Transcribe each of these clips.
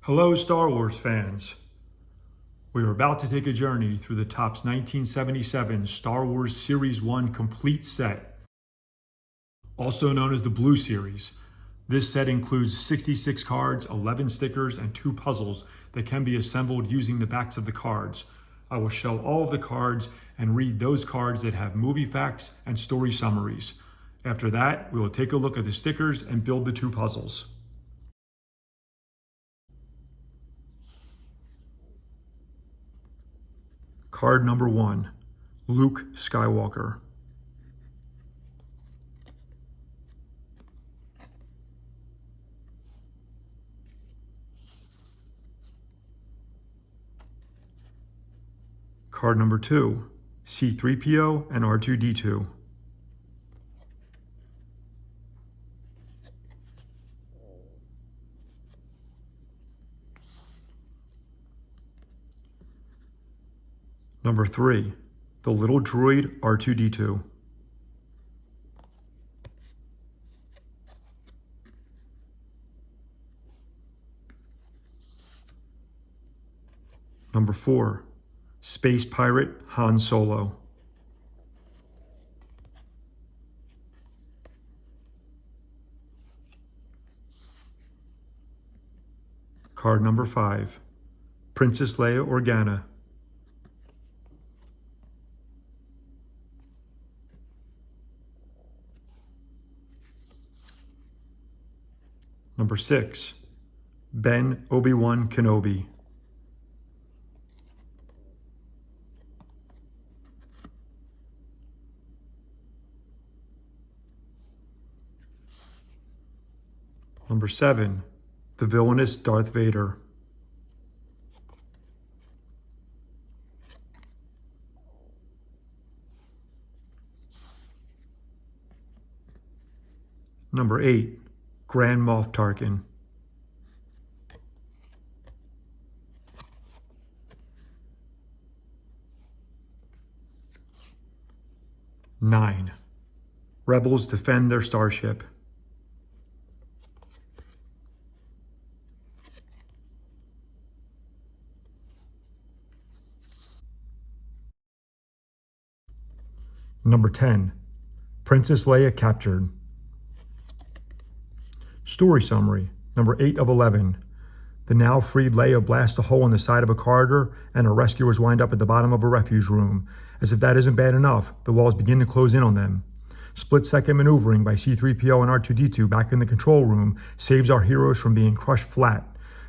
Hello, Star Wars fans. We are about to take a journey through the Topps 1977 Star Wars Series 1 complete set, also known as the Blue Series. This set includes 66 cards, 11 stickers, and 2 puzzles that can be assembled using the backs of the cards. I will show all of the cards and read those cards that have movie facts and story summaries. After that, we will take a look at the stickers and build the 2 puzzles. Card number 1, Luke Skywalker. Card number 2, C-3PO and R2-D2. Number 3, the little droid R2-D2. Number 4, Space Pirate Han Solo. Card number 5, Princess Leia Organa. Number 6, Ben Obi-Wan Kenobi. Number 7, the villainous Darth Vader. Number 8, Grand Moff Tarkin. Nine, Rebels defend their starship. Number 10, Princess Leia captured. Story summary, number 8 of 11. The now freed Leia blasts a hole in the side of a corridor and her rescuers wind up at the bottom of a refuge room. As if that isn't bad enough, the walls begin to close in on them. Split-second maneuvering by C-3PO and R2-D2 back in the control room saves our heroes from being crushed flat.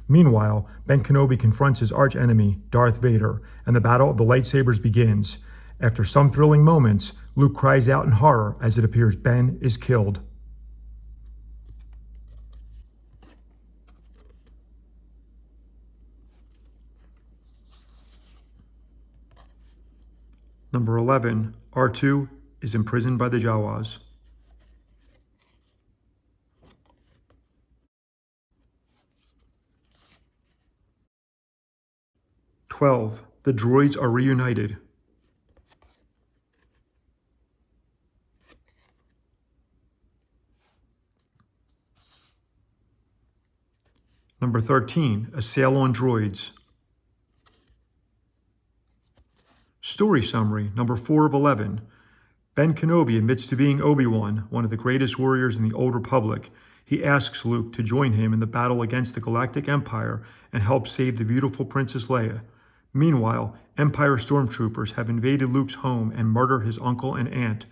Meanwhile, Ben Kenobi confronts his arch-enemy, Darth Vader, and the battle of the lightsabers begins. After some thrilling moments, Luke cries out in horror as it appears Ben is killed. Number 11, R2 is imprisoned by the Jawas. 12, the droids are reunited. 13, a sale on droids. Story summary, number 4 of 11. Ben Kenobi admits to being Obi-Wan, one of the greatest warriors in the Old Republic. He asks Luke to join him in the battle against the Galactic Empire and help save the beautiful Princess Leia. Meanwhile, Empire stormtroopers have invaded Luke's home and murdered his uncle and aunt.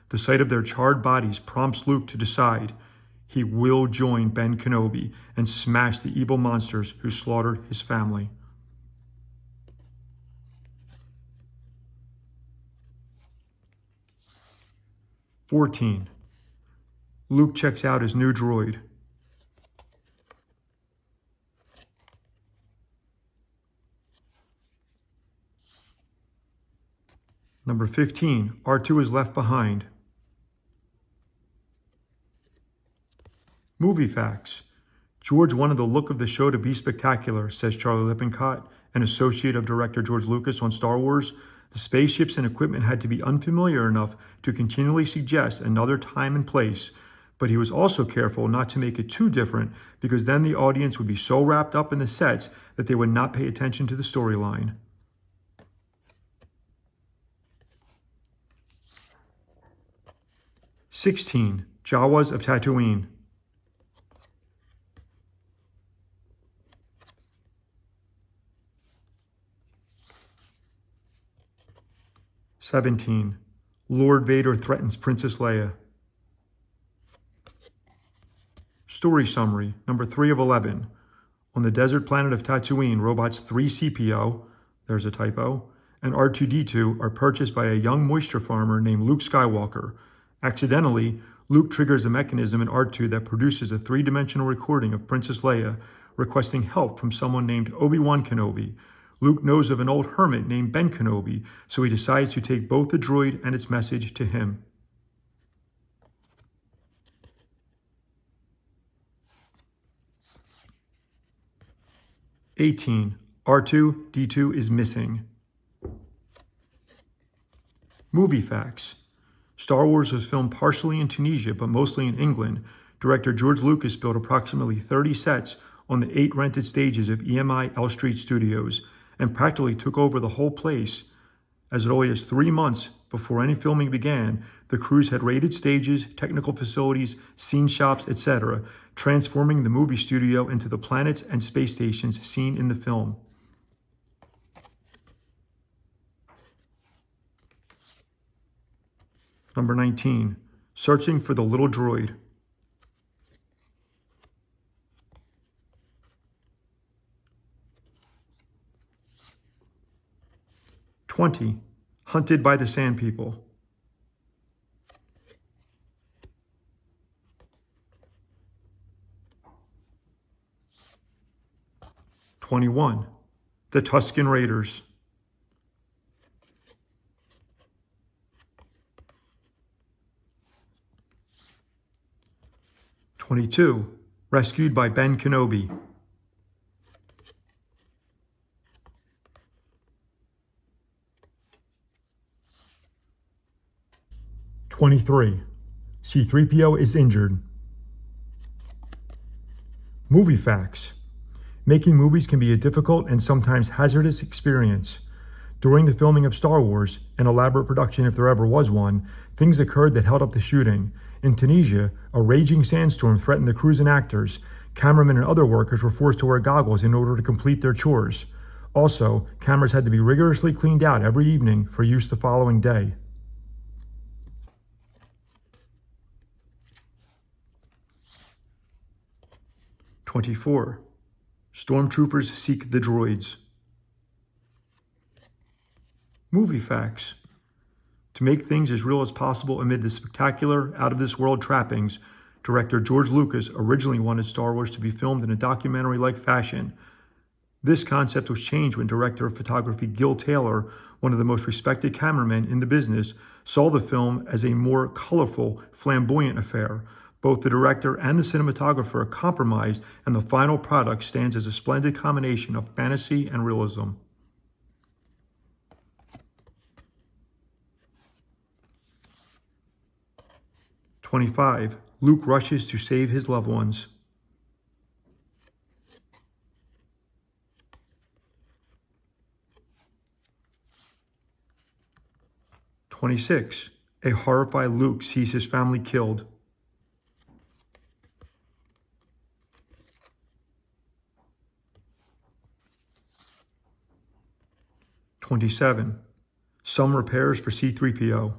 The sight of their charred bodies prompts Luke to decide he will join Ben Kenobi and smash the evil monsters who slaughtered his family. "14, Luke checks out his new droid. 15, R2 is left behind. Movie facts. George wanted the look of the show to be spectacular, says Charlie Lippincott, an associate of director George Lucas on Star Wars. The spaceships and equipment had to be unfamiliar enough to continually suggest another time and place. but he was also careful not to make it too different because then the audience would be so wrapped up in the sets that they would not pay attention to the storyline. 16. Jawas of Tatooine. 17. Lord Vader threatens Princess Leia. Story summary, number 3 of 11. On the desert planet of Tatooine, robots 3-CPO, there's a typo, and R2-D2 are purchased by a young moisture farmer named Luke Skywalker. Accidentally, Luke triggers a mechanism in R2 that produces a 3-dimensional recording of Princess Leia, requesting help from someone named Obi-Wan Kenobi. Luke knows of an old hermit named Ben Kenobi, so he decides to take both the droid and its message to him. R2-D2 is missing. Movie facts. Star Wars was filmed partially in Tunisia, but mostly in England. Director George Lucas built approximately 30 sets on the 8 rented stages of EMI L Street Studios and practically took over the whole place. As early as 3 months before any filming began, the crews had raided stages, technical facilities, scene shops, etc., transforming the movie studio into the planets and space stations seen in the film. Number 19. Searching for the little droid. 20. Hunted by the Sand People. 21. The Tusken Raiders. 22. Rescued by Ben Kenobi. 23. C-3PO is injured. Movie facts. Making movies can be a difficult and sometimes hazardous experience. During the filming of Star Wars, an elaborate production if there ever was one, things occurred that held up the shooting. In Tunisia, a raging sandstorm threatened the crews and actors. Cameramen and other workers were forced to wear goggles in order to complete their chores. Also, cameras had to be rigorously cleaned out every evening for use the following day. '24. Stormtroopers seek the droids. Movie facts. To make things as real as possible amid the spectacular, out-of-this-world trappings, director George Lucas originally wanted Star Wars to be filmed in a documentary-like fashion. This concept was changed when director of photography Gil Taylor, one of the most respected cameramen in the business, saw the film as a more colorful, flamboyant affair. Both the director and the cinematographer compromised, and the final product stands as a splendid combination of fantasy and realism. '25. Luke rushes to save his loved ones. 26. A horrified Luke sees his family killed. 27. Some repairs for C-3PO.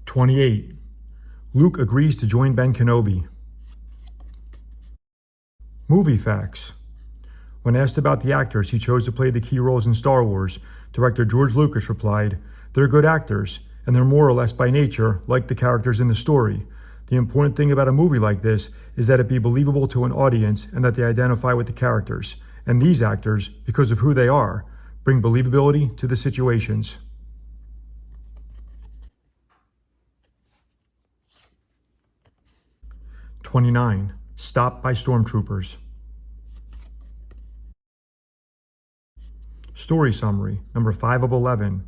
28. Luke agrees to join Ben Kenobi. Movie facts. When asked about the actors he chose to play the key roles in Star Wars, director George Lucas replied, "They're good actors, and they're more or less by nature like the characters in the story. The important thing about a movie like this is that it be believable to an audience and that they identify with the characters. And these actors, because of who they are, bring believability to the situations." '29. Stopped by stormtroopers. Story summary, number 5 of 11.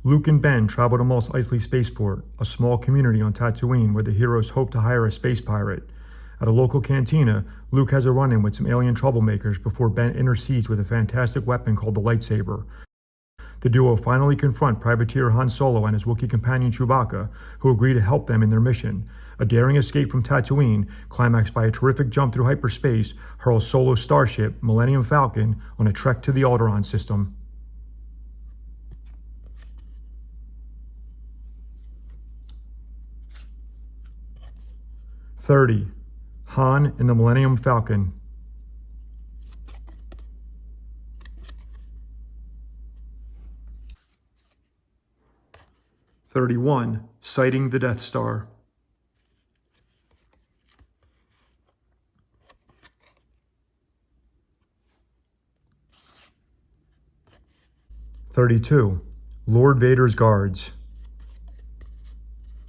Luke and Ben travel to Mos Eisley Spaceport, a small community on Tatooine where the heroes hope to hire a space pirate. At a local cantina, Luke has a run-in with some alien troublemakers before Ben intercedes with a fantastic weapon called the lightsaber. The duo finally confront Privateer Han Solo and his Wookiee companion Chewbacca, who agree to help them in their mission. A daring escape from Tatooine, climaxed by a terrific jump through hyperspace, hurls Solo's starship, Millennium Falcon, on a trek to the Alderaan system. "30. Han and the Millennium Falcon." 31. Sighting the Death Star. 32. Lord Vader's Guards.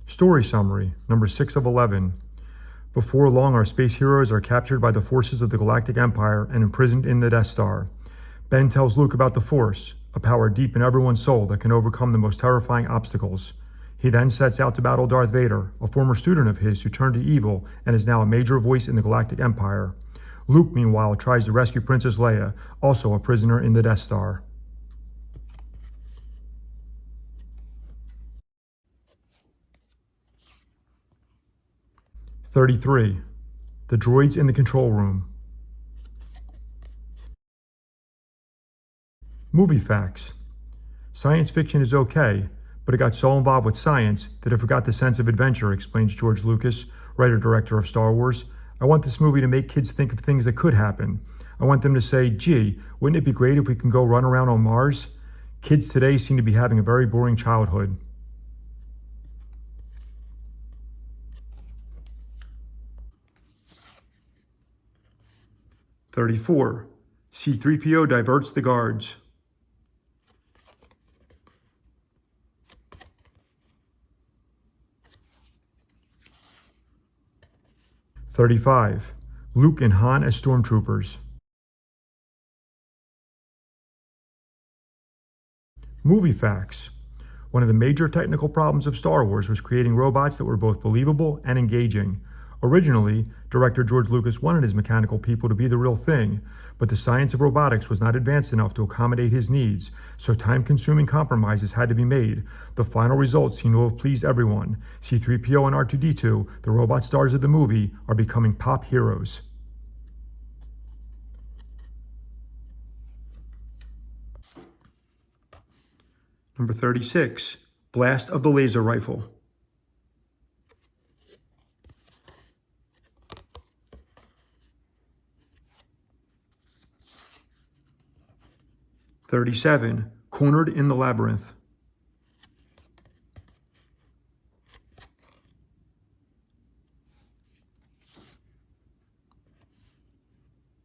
Story summary, number 6 of 11. Before long, our space heroes are captured by the forces of the Galactic Empire and imprisoned in the Death Star. Ben tells Luke about the Force, a power deep in everyone's soul that can overcome the most terrifying obstacles. He then sets out to battle Darth Vader, a former student of his who turned to evil and is now a major voice in the Galactic Empire. Luke, meanwhile, tries to rescue Princess Leia, also a prisoner in the Death Star. 33. The Droids in the Control Room. Movie facts. Science fiction is okay, but it got so involved with science that it forgot the sense of adventure, explains George Lucas, writer-director of Star Wars. "I want this movie to make kids think of things that could happen. I want them to say, gee, wouldn't it be great if we can go run around on Mars? Kids today seem to be having a very boring childhood." "34. C-3PO diverts the guards." 35. Luke and Han as stormtroopers. Movie facts. One of the major technical problems of Star Wars was creating robots that were both believable and engaging. Originally, director George Lucas wanted his mechanical people to be the real thing, but the science of robotics was not advanced enough to accommodate his needs, so time-consuming compromises had to be made. The final results seem to have pleased everyone. C-3PO and R2-D2, the robot stars of the movie, are becoming pop heroes. Number 36. Blast of the Laser Rifle. 37. Cornered in the Labyrinth.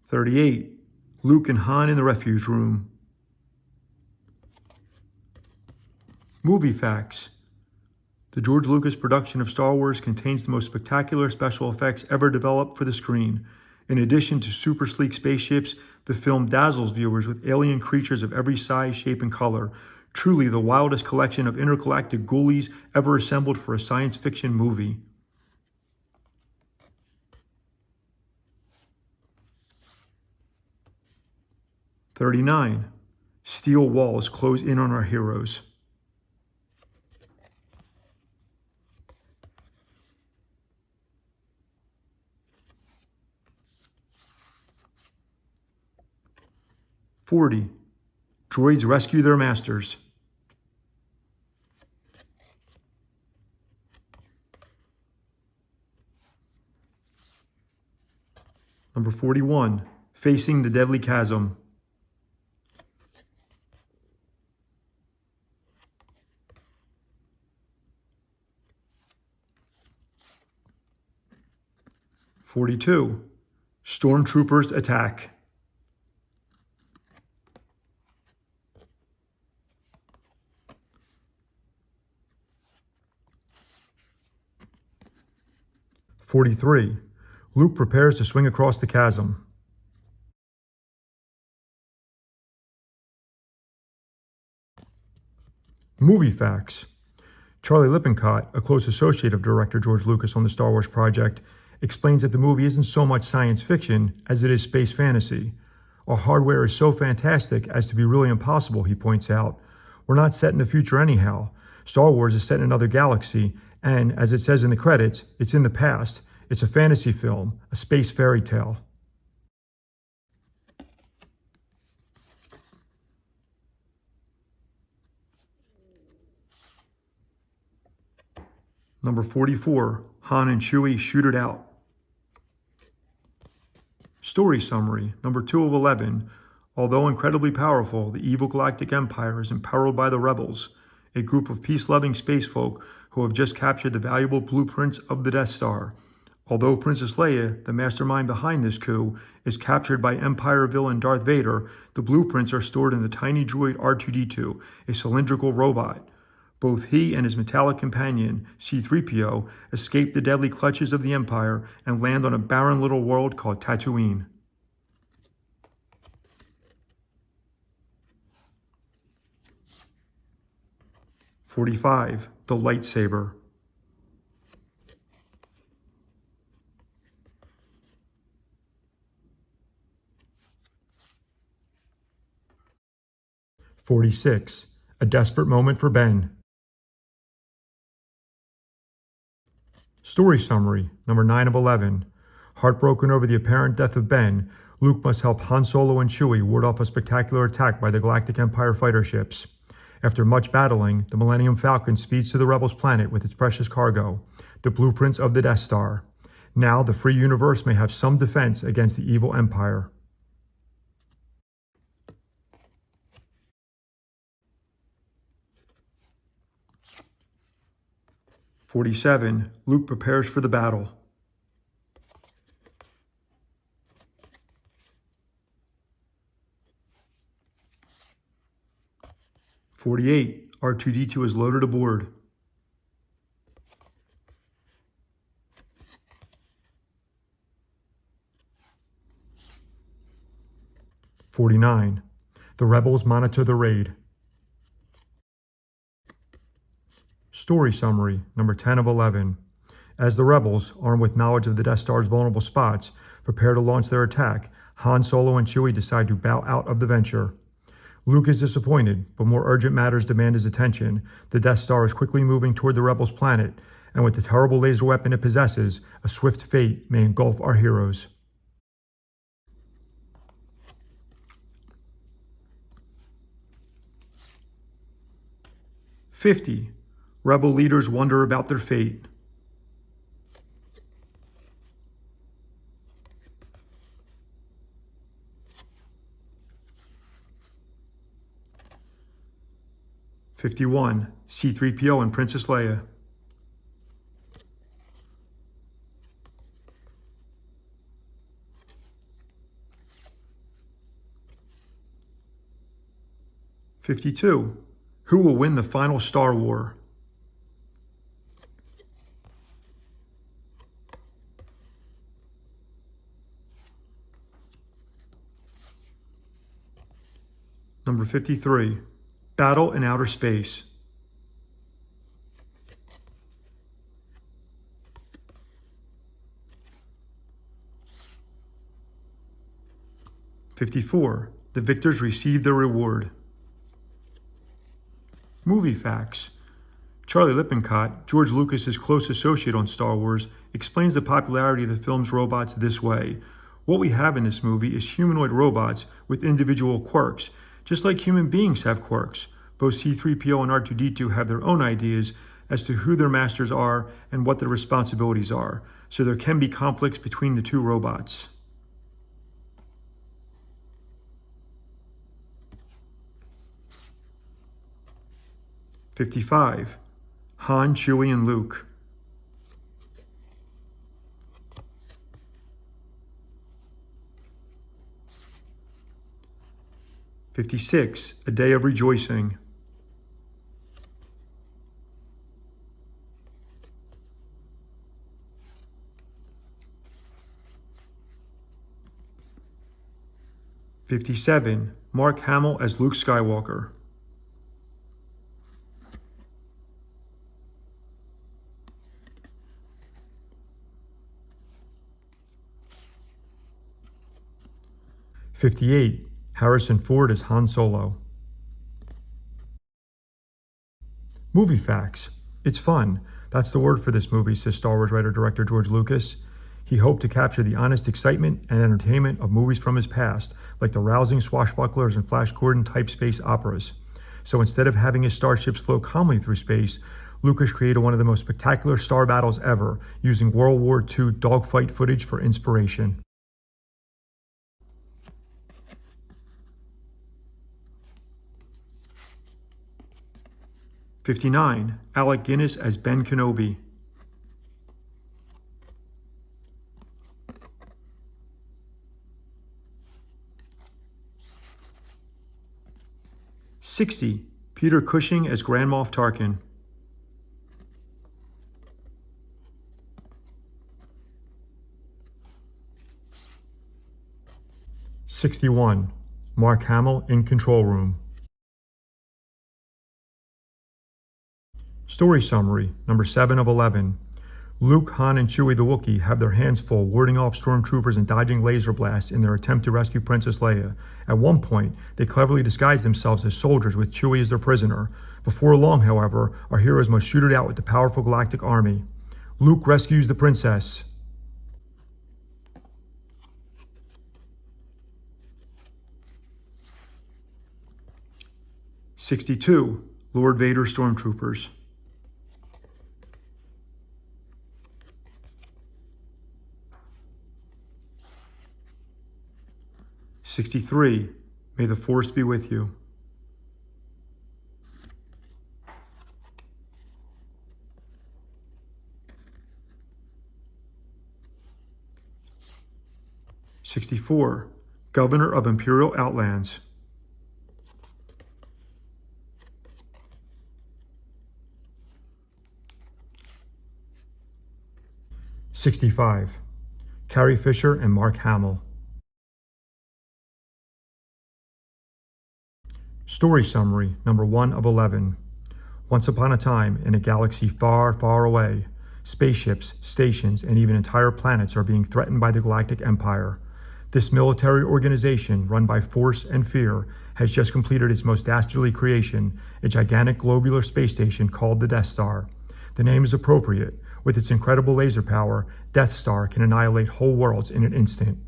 38. Luke and Han in the refuge room. Movie facts. The George Lucas production of Star Wars contains the most spectacular special effects ever developed for the screen. In addition to super sleek spaceships, the film dazzles viewers with alien creatures of every size, shape, and color. Truly the wildest collection of intergalactic ghoulies ever assembled for a science fiction movie. "39. Steel walls close in on our heroes." 40. Droids rescue their masters. 41. Facing the deadly chasm. 42. Stormtroopers attack. 43. Luke prepares to swing across the chasm. Movie facts. Charlie Lippincott, a close associate of director George Lucas on the Star Wars project, explains that the movie isn't so much science fiction as it is space fantasy. Our hardware is so fantastic as to be really impossible, he points out. We're not set in the future anyhow. Star Wars is set in another galaxy, and as it says in the credits, it's in the past. It's a fantasy film, a space fairy tale. Number 44, Han and Chewie shoot it out. Story summary, number 2 of 11. Although incredibly powerful, the evil Galactic Empire is imperiled by the rebels, a group of peace-loving spacefolk who have just captured the valuable blueprints of the Death Star. Although Princess Leia, the mastermind behind this coup, is captured by Empire villain Darth Vader, the blueprints are stored in the tiny droid R2-D2, a cylindrical robot. Both he and his metallic companion, C-3PO, escape the deadly clutches of the Empire and land on a barren little world called Tatooine. "45. The lightsaber. "46. A desperate moment for Ben. Story summary, number 9 of 11. Heartbroken over the apparent death of Ben, Luke must help Han Solo and Chewie ward off a spectacular attack by the Galactic Empire fighter ships. After much battling, the Millennium Falcon speeds to the Rebels' planet with its precious cargo, the blueprints of the Death Star. Now the free universe may have some defense against the evil Empire. "47. Luke prepares for the battle. "48. R2-D2 is loaded aboard. "49. The rebels monitor the raid. Story summary, number 10 of 11. As the rebels, armed with knowledge of the Death Star's vulnerable spots, prepare to launch their attack, Han Solo and Chewie decide to bow out of the venture. Luke is disappointed, but more urgent matters demand his attention. The Death Star is quickly moving toward the rebels' planet, and with the terrible laser weapon it possesses, a swift fate may engulf our heroes. "50. Rebel leaders wonder about their fate. "51. C-3PO and Princess Leia. "52. Who will win the final Star War? Number 53. Battle in outer space. "54. The victors receive their reward. Movie facts. Charlie Lippincott, George Lucas's close associate on Star Wars, explains the popularity of the film's robots this way. What we have in this movie is humanoid robots with individual quirks, just like human beings have quirks. Both C-3PO and R2-D2 have their own ideas as to who their masters are and what their responsibilities are, so there can be conflicts between the two robots. "55. Han, Chewie, and Luke. "56. A day of rejoicing. "57. Mark Hamill as Luke Skywalker. 58. Harrison Ford as Han Solo. Movie facts. It's fun. That's the word for this movie, says Star Wars writer-director George Lucas. He hoped to capture the honest excitement and entertainment of movies from his past, like the rousing swashbucklers and Flash Gordon-type space operas. So instead of having his starships flow calmly through space, Lucas created one of the most spectacular star battles ever, using World War II dogfight footage for inspiration. '59. Alec Guinness as Ben Kenobi. '60. Peter Cushing as Grand Moff Tarkin. '61. Mark Hamill in Control Room. Story summary, number 7 of 11. Luke, Han, and Chewie the Wookiee have their hands full warding off stormtroopers and dodging laser blasts in their attempt to rescue Princess Leia. At one point, they cleverly disguise themselves as soldiers with Chewie as their prisoner. Before long, however, our heroes must shoot it out with the powerful galactic army. Luke rescues the princess. '62. Lord Vader stormtroopers. '63. May the Force be with you. '64. Governor of Imperial Outlands. '65. Carrie Fisher and Mark Hamill. Story summary, number 1 of 11. Once upon a time, in a galaxy far, far away, spaceships, stations, and even entire planets are being threatened by the Galactic Empire. This military organization, run by force and fear, has just completed its most dastardly creation, a gigantic globular space station called the Death Star. The name is appropriate. With its incredible laser power, Death Star can annihilate whole worlds in an instant.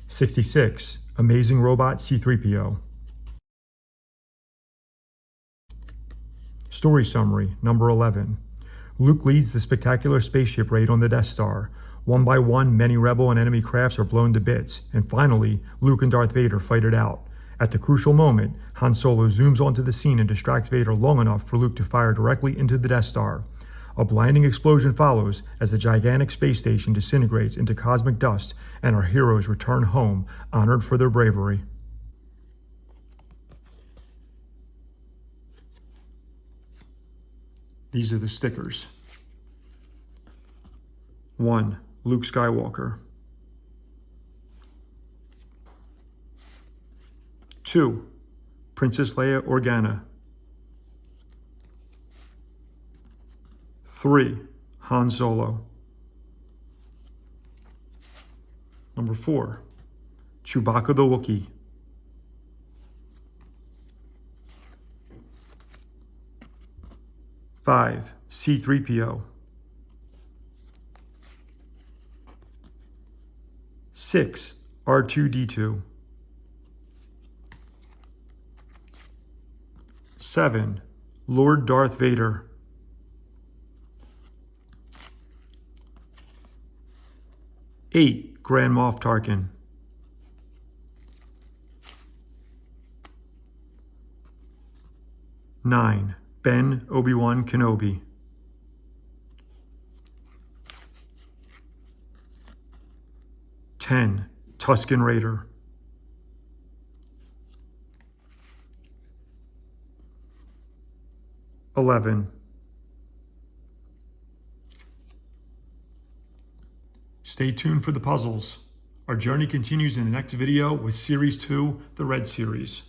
'66. Amazing Robot C-3PO. Story summary, number 11. Luke leads the spectacular spaceship raid on the Death Star. One by one, many rebel and enemy crafts are blown to bits, and finally, Luke and Darth Vader fight it out. At the crucial moment, Han Solo zooms onto the scene and distracts Vader long enough for Luke to fire directly into the Death Star. A blinding explosion follows as the gigantic space station disintegrates into cosmic dust and our heroes return home, honored for their bravery. These are the stickers. 1. Luke Skywalker. 2. Princess Leia Organa. 3. Han Solo. Number 4. Chewbacca the Wookiee. 5. C-3PO. 6. R2-D2. 7. Lord Darth Vader. 8. Grand Moff Tarkin. 9. Ben Obi-Wan Kenobi. 10. Tusken Raider. 11. Stay tuned for the puzzles. Our journey continues in the next video with Series 2, the Red Series.